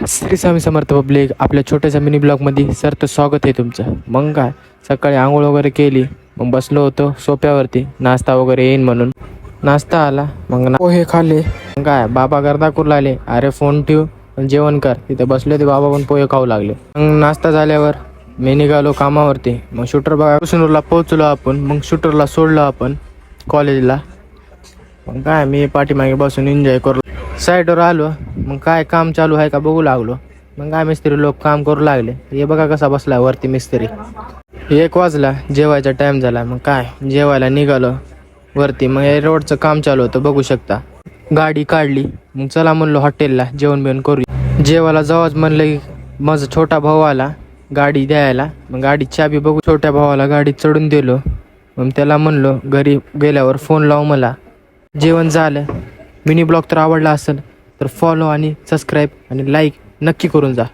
Shri Swami Samarth public आपल्या छोट्याशा mini ब्लॉगमध्ये सर तर स्वागत आहे तुमचं. मग काय सकाळी आंघोळ वगैरे केली, मग बसलो होतो सोप्यावरती, नाश्ता वगैरे येईन म्हणून. नाश्ता आला, मग पोहे खाल्ले. मग काय बाबा गर्दा करू लागले, अरे फोन ठेव जेवण कर. तिथे बसले होते बाबा, पण पोहे खाऊ लागले. मग नाश्ता झाल्यावर मी निघालो कामावरती. मग शूटर बघा कुसनूरला पोहोचलो आपण. मग शूटरला सोडलं आपण कॉलेजला. मग काय मी पाठीमागे बसून एन्जॉय करू. साईडवर आलो, मग काय काम चालू आहे का बघू लागलो. मग काय मिस्त्री लोक काम करू लागले. हे बघा कसा बसला वरती मिस्त्री. 1 वाजला, जेवायचा टाइम झाला. मग काय जेवायला निघालो वरती. मग हे रोडचं काम चालू होतं, बघू शकता. गाडी काढली, मग चला म्हणलो हॉटेलला जेवण बिवण करू. जेवायला जावंच म्हणलं की माझा छोटा भाऊ आला गाडी द्यायला. मग गाडी चाबी बघू, छोट्या भावाला गाडी चढून दिलो. मग त्याला म्हणलो घरी गेल्यावर फोन लाव मला. जेवण झालं. मिनी ब्लॉग तर आवडला असेल तर फॉलो आणि सबस्क्राईब आणि लाईक नक्की करून जा.